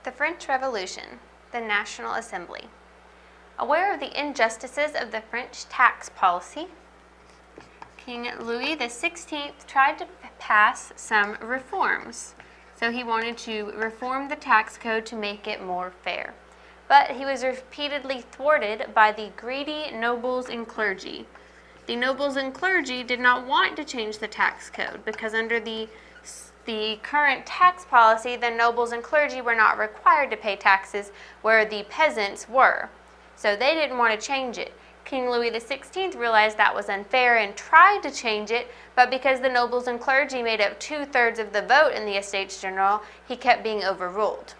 The French Revolution, the National Assembly. Aware of the injustices of the French tax policy, King Louis XVI tried to pass some reforms. So he wanted to reform the tax code to make it more fair. But he was repeatedly thwarted by the greedy nobles and clergy. The nobles and clergy did not want to change the tax code because under the current tax policy, the nobles and clergy were not required to pay taxes where the peasants were. So they didn't want to change it. King Louis XVI realized that was unfair and tried to change it, but because the nobles and clergy made up 2/3 of the vote in the Estates General, he kept being overruled.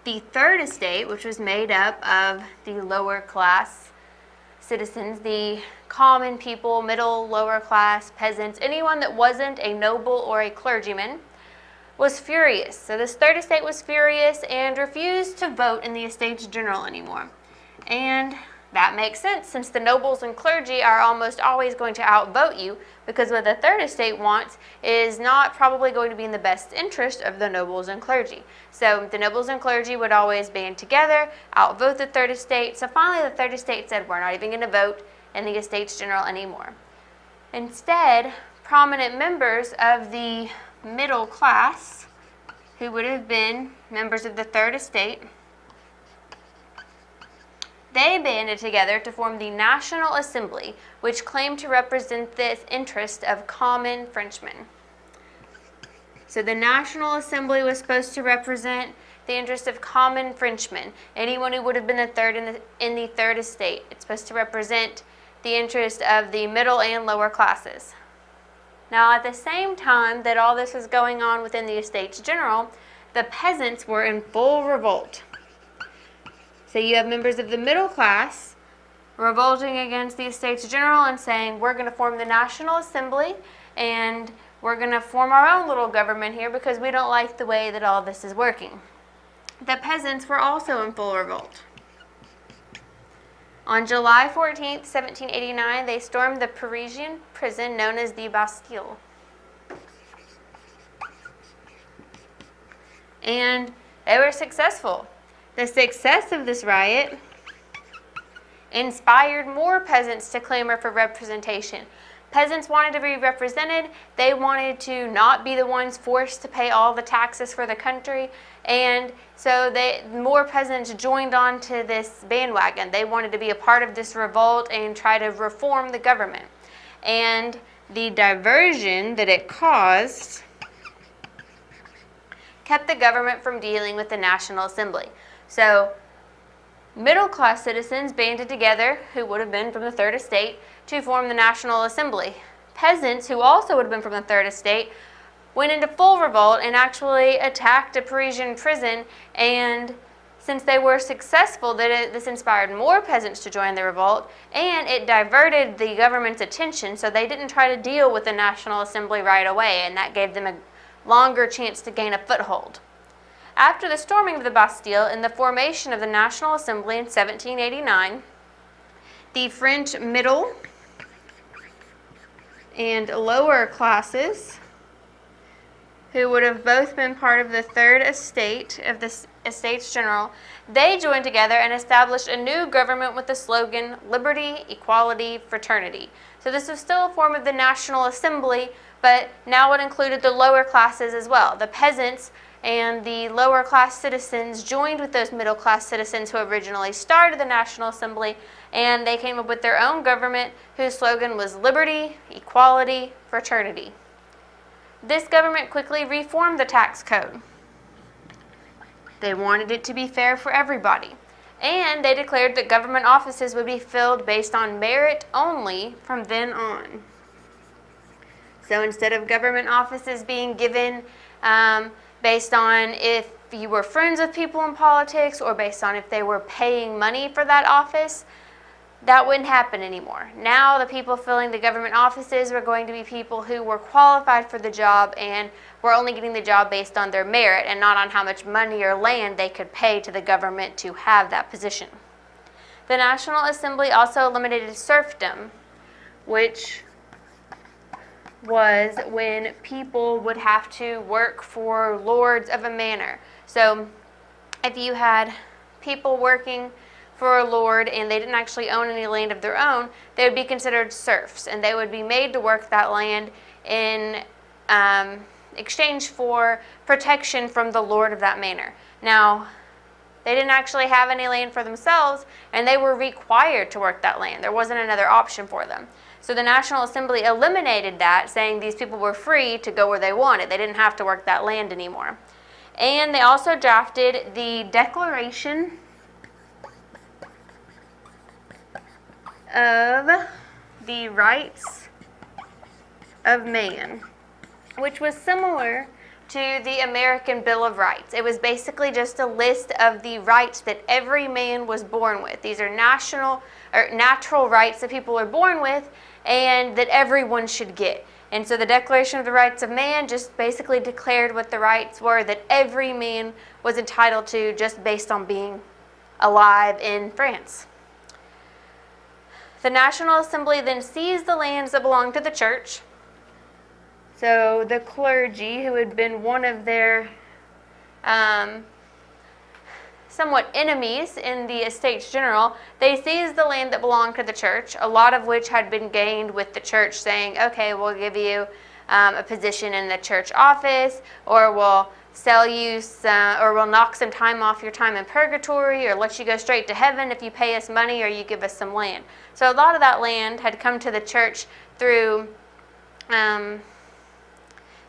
The Third Estate, which was made up of the lower class citizens, the common people, middle, lower class, peasants, anyone that wasn't a noble or a clergyman, was furious. So this Third Estate was furious and refused to vote in the Estates General anymore. And that makes sense, since the nobles and clergy are almost always going to outvote you, because what the Third Estate wants is not probably going to be in the best interest of the nobles and clergy. So the nobles and clergy would always band together, outvote the Third Estate. So finally the Third Estate said, we're not even going to vote in the Estates General anymore. Instead, prominent members of the middle class, who would have been members of the Third Estate, they banded together to form the National Assembly, which claimed to represent the interest of common Frenchmen. So the National Assembly was supposed to represent the interest of common Frenchmen, anyone who would have been a third in the Third Estate. It's supposed to represent the interest of the middle and lower classes. Now, at the same time that all this was going on within the Estates General, the peasants were in full revolt. So you have members of the middle class revolting against the Estates General and saying, we're going to form the National Assembly and we're going to form our own little government here because we don't like the way that all this is working. The peasants were also in full revolt. On July 14th, 1789, they stormed the Parisian prison known as the Bastille. And they were successful. The success of this riot inspired more peasants to clamor for representation. Peasants wanted to be represented. They wanted to not be the ones forced to pay all the taxes for the country. And so more peasants joined on to this bandwagon. They wanted to be a part of this revolt and try to reform the government. And the diversion that it caused kept the government from dealing with the National Assembly. So middle-class citizens banded together, who would have been from the Third Estate, to form the National Assembly. Peasants, who also would have been from the Third Estate, went into full revolt and actually attacked a Parisian prison. And since they were successful, this inspired more peasants to join the revolt, and it diverted the government's attention, so they didn't try to deal with the National Assembly right away, and that gave them a longer chance to gain a foothold. After the storming of the Bastille and the formation of the National Assembly in 1789, the French middle and lower classes, who would have both been part of the Third Estate of the Estates General, they joined together and established a new government with the slogan, Liberty, Equality, Fraternity. So this was still a form of the National Assembly, but now it included the lower classes as well. The peasants and the lower class citizens joined with those middle class citizens who originally started the National Assembly, and they came up with their own government whose slogan was Liberty, Equality, Fraternity. This government quickly reformed the tax code. They wanted it to be fair for everybody, and they declared that government offices would be filled based on merit only from then on. So instead of government offices being given based on if you were friends with people in politics or based on if they were paying money for that office, that wouldn't happen anymore. Now the people filling the government offices were going to be people who were qualified for the job and were only getting the job based on their merit and not on how much money or land they could pay to the government to have that position. The National Assembly also eliminated serfdom, which was when people would have to work for lords of a manor. So if you had people working for a lord and they didn't actually own any land of their own, they would be considered serfs, and they would be made to work that land in exchange for protection from the lord of that manor. Now, they didn't actually have any land for themselves, and they were required to work that land. There wasn't another option for them. So the National Assembly eliminated that, saying these people were free to go where they wanted. They didn't have to work that land anymore. And they also drafted the Declaration of the Rights of Man, which was similar to the American Bill of Rights. It was basically just a list of the rights that every man was born with. These are natural rights that people are born with and that everyone should get. And so the Declaration of the Rights of Man just basically declared what the rights were that every man was entitled to just based on being alive in France. The National Assembly then seized the lands that belonged to the church. So the clergy, who had been one of their somewhat enemies in the Estates General, they seized the land that belonged to the church, a lot of which had been gained with the church saying, okay, we'll give you a position in the church office, or we'll sell you or we'll knock some time off your time in purgatory, or let you go straight to heaven if you pay us money or you give us some land. So a lot of that land had come to the church through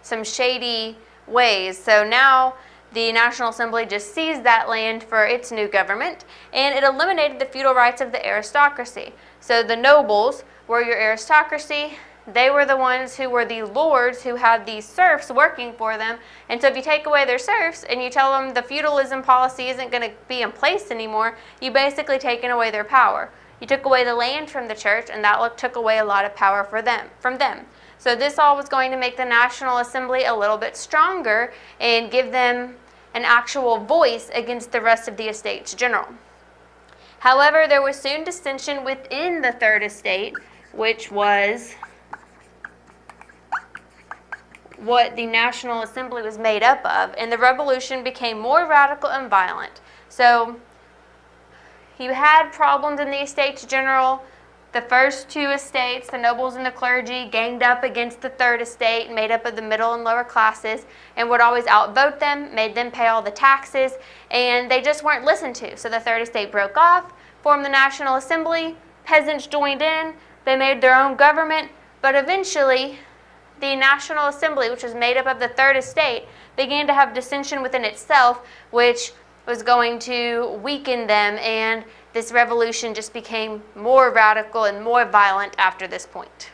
some shady ways. So now the National Assembly just seized that land for its new government, and it eliminated the feudal rights of the aristocracy. So the nobles were your aristocracy. They were the ones who were the lords who had these serfs working for them. And so if you take away their serfs and you tell them the feudalism policy isn't going to be in place anymore, you basically taken away their power. You took away the land from the church, and that took away a lot of power from them. So this all was going to make the National Assembly a little bit stronger and give them an actual voice against the rest of the Estates General. However, there was soon dissension within the Third Estate, which was what the National Assembly was made up of, and the revolution became more radical and violent. So you had problems in the Estates General. The first two estates, the nobles and the clergy, ganged up against the Third Estate, made up of the middle and lower classes, and would always outvote them, made them pay all the taxes, and they just weren't listened to. So the Third Estate broke off, formed the National Assembly, peasants joined in, they made their own government, but eventually the National Assembly, which was made up of the Third Estate, began to have dissension within itself, which was going to weaken them, and this revolution just became more radical and more violent after this point.